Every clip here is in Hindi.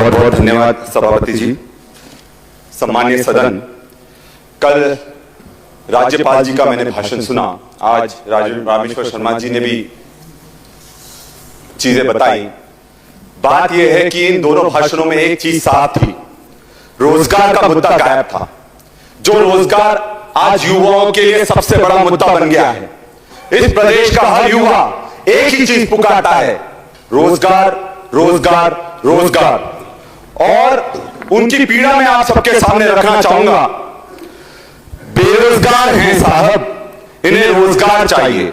बहुत बहुत धन्यवाद सभापति जी। सम्मानीय सदन, कल राज्यपाल जी का मैंने भाषण सुना, आज रामेश्वर शर्मा जी ने भी चीजें बताई। बात यह है कि इन दोनों भाषणों में एक चीज साफ थी, रोजगार का मुद्दा गायब था। जो रोजगार आज युवाओं के लिए सबसे बड़ा मुद्दा बन गया है। इस प्रदेश का हर युवा एक ही चीज पुकारता है, रोजगार रोजगार रोजगार। और उनकी पीड़ा मैं आप सबके सामने रखना चाहूंगा। बेरोजगार हैं साहब, इन्हें रोजगार चाहिए।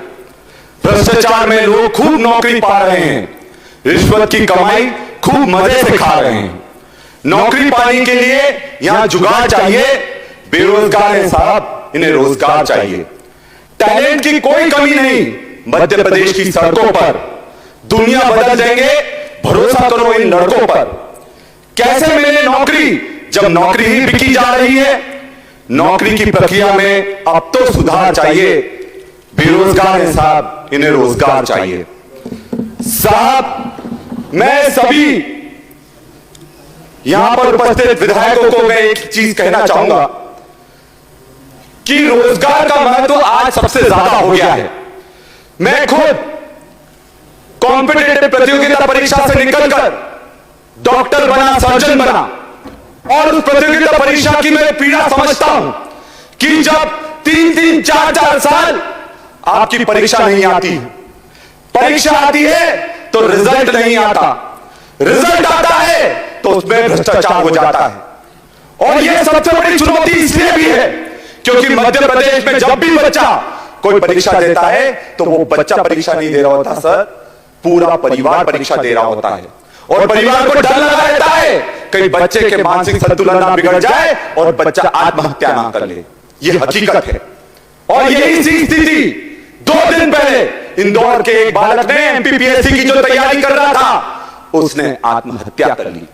भ्रष्टाचार में लोग खूब नौकरी पा रहे हैं, रिश्वत की कमाई खूब मजे से खा रहे हैं। नौकरी पाने के लिए यहां जुगाड़ चाहिए। बेरोजगार हैं साहब, इन्हें रोजगार चाहिए। टैलेंट की कोई कमी नहीं मध्य प्रदेश की सड़कों पर। दुनिया बदल देंगे, भरोसा करो इन लड़कों पर। कैसे मिले नौकरी जब नौकरी ही बिकी जा रही है। नौकरी की प्रक्रिया में अब तो सुधार चाहिए। बेरोजगार हैं साहब, इन्हें रोजगार चाहिए। साहब, मैं सभी यहां पर उपस्थित विधायकों को मैं एक चीज कहना चाहूंगा कि रोजगार का महत्व आज सबसे ज्यादा हो गया है। मैं खुद कॉम्पिटिटिव प्रतियोगिता परीक्षा से निकलकर डॉक्टर बना, सर्जन बना, और उस प्रतियोगिता परीक्षा की मैं पीड़ा समझता हूं कि जब 3-3, 4-4 साल आपकी परीक्षा नहीं आती, परीक्षा आती है तो रिजल्ट नहीं आता, रिजल्ट आता है तो उसमें भ्रष्टाचार हो जाता है। और यह सबसे बड़ी चुनौती इसलिए भी है क्योंकि मध्य प्रदेश में जब भी बच्चा कोई परीक्षा देता है तो वो बच्चा परीक्षा नहीं दे रहा होता सर, पूरा परिवार परीक्षा दे रहा होता है। और परिवार को डर लगा रहता है कहीं बच्चे के मानसिक संतुलन ना बिगड़ जाए और बच्चा आत्महत्या ना कर ले। यह हकीकत है। और यही स्थिति 2 दिन पहले इंदौर के एक बालक ने एमपीपीएससी की जो तैयारी कर रहा था, उसने आत्महत्या कर ली।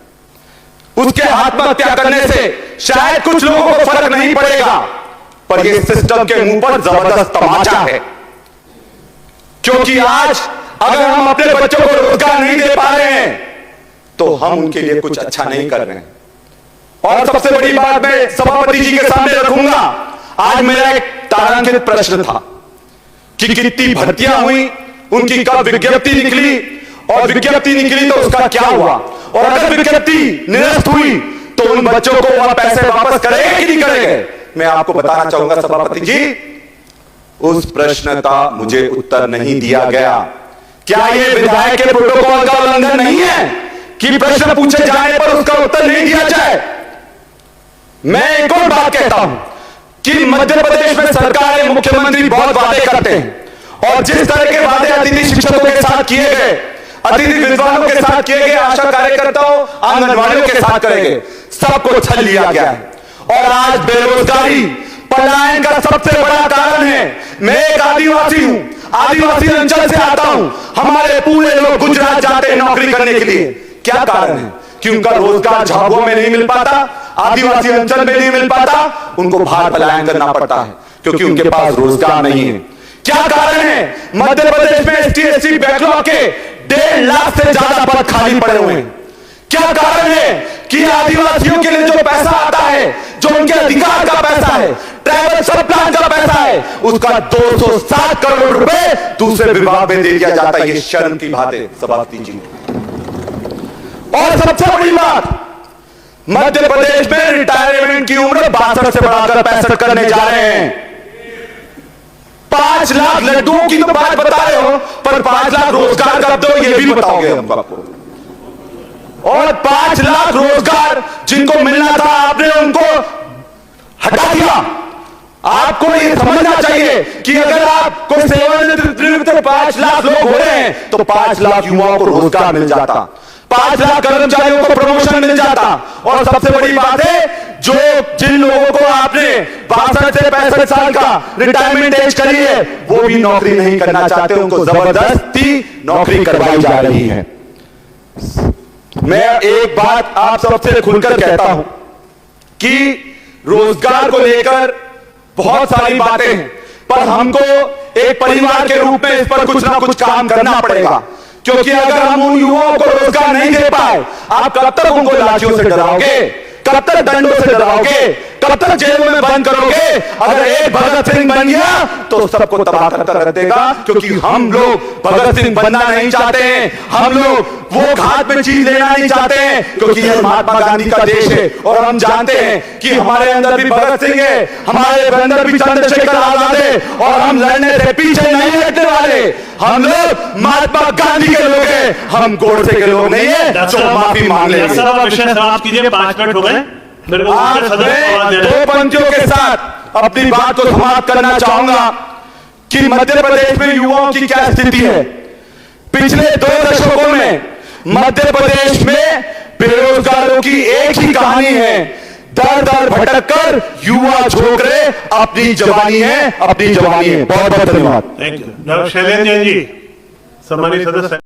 उसके आत्महत्या करने से शायद कुछ लोगों को फर्क नहीं पड़ेगा, पर यह सिस्टम के मुंह पर जबरदस्त तमाचा है। क्योंकि आज अगर हम अपने बच्चों को रोजगार नहीं दे पा रहे हैं तो हम उनके लिए कुछ अच्छा नहीं कर रहे हैं। और सबसे बड़ी बात मैं सभापति जी के सामने रखूंगा। आज मेरा एक तारांकित प्रश्न था कि कितनी भर्तियां हुई, उनकी कब विज्ञप्ति निकली, और विज्ञप्ति निकली तो उसका क्या हुआ, और अगर विज्ञप्ति निरस्त हुई तो उन बच्चों को वह पैसे वापस करेंगे कि नहीं करेंगे। मैं आपको बताना चाहूंगा सभापति जी, उस प्रश्न का मुझे उत्तर नहीं दिया गया। क्या यह विधायक के प्रोटोकॉल का उल्लंघन नहीं है कि प्रश्न पूछे जाने पर उसका उत्तर नहीं दिया जाए। मैं एक और बात कहता हूं कि मध्य प्रदेश में सरकार, मुख्यमंत्री बहुत वादे करते हैं, और जिस तरह के वादे अतिथि शिक्षकों के साथ किए गए, अतिथि विद्वानों के साथ किए गए, आशा कार्यकर्ताओं, आंगनवाड़ियों के साथ करेंगे, सबको छल लिया गया है। और आज बेरोजगारी, पलायन का सबसे बड़ा कारण है। मैं एक आदिवासी हूं, आदिवासी अंचल से आता हूं। हमारे पूरे लोग गुजरात जाते हैं नौकरी करने के लिए। क्या कारण है कि उनका रोजगार झाबुआ में नहीं मिल पाता, आदिवासी अंचल में नहीं मिल पाता, उनको बाहर पलायन करना पड़ता है क्योंकि उनके पास रोजगार नहीं है। क्या कारण है मध्य प्रदेश में एसटी/एससी बैकलॉग के 1.5 लाख से ज्यादा पद खाली पड़े हुए हैं। क्या कारण है कि आदिवासियों के लिए जो पैसा आता है, जो उनके अधिकार का पैसा है, ट्राइबल सब प्लान का पैसा है, उसका 207 करोड़ रुपए दूसरे विभाग में दे दिया जाता है। ये शर्म की बात है सभापति जी। और सबसे बड़ी बात, मध्य प्रदेश में रिटायरमेंट की उम्र 62 से बढ़ाकर 65 करने जा रहे हैं। 5 लाख लड्डुओं की तो बात बता रहे हो, पर 5 लाख रोजगार कब दो ये भी बताओगे हम आपको। और 5 लाख रोजगार जिनको मिलना था आपने उनको हटा दिया। आपको यह समझना चाहिए कि अगर आपको सेवानिवृत्त 5 लाख लोग हो रहे हैं तो 5 लाख युवाओं को रोजगार मिल जाता, 5 लाख कर्मचारियों को प्रमोशन मिल जाता। और सबसे बड़ी बात है, जो जिन लोगों को आपने 62 से 65 साल का रिटायरमेंट एज करी है, वो भी नौकरी नहीं करना चाहते, उनको जबरदस्ती नौकरी करवाई जा रही है। मैं एक बात आप सबसे खुलकर कहता हूं कि रोजगार को लेकर बहुत सारी बातें हैं, पर हमको एक परिवार के रूप में इस पर कुछ ना कुछ काम करना पड़ेगा। क्योंकि अगर हम उन युवाओं को रोजगार नहीं दे पाए, आप कब तक उनको लाठियों से डराओगे, कब तक डंडों से डराओगे, कब तक जेलों में बंद करोगे? अगर एक भगत सिंह बन गया तो सबको तबाह कर रख देगा, क्योंकि हम लोग भगत सिंह बनना नहीं चाहते हैं, हम लोग वो घात में चीज लेना नहीं चाहते हैं, क्योंकि यह महात्मा गांधी का देश है और हम जानते हैं कि हमारे अंदर भी भगत सिंह है, हमारे अंदर भी चंद्रशेखर आजाद है और हम लड़ने से पीछे नहीं हटने वाले। हम लोग महात्मा गांधी के लोग हैं, हम गोडसे के लोग नहीं है, तो माफी मांग लेंगे। विषय समाप्त कीजिए, 5 मिनट हो गए। आज मैं 2 पंक्तियों के साथ अपनी बात को समाप्त करना चाहूंगा कि मध्य प्रदेश में युवाओं की क्या स्थिति है। पिछले 2 दशकों में मध्य प्रदेश में बेरोजगारों की एक ही कहानी है, दर दर भटक कर युवा झोंक रहे अपनी जवानी है, अपनी जवानी है। बहुत बहुत धन्यवाद। Thank you. शैलेंद्र जैन जी, सम्मानित सदस्य।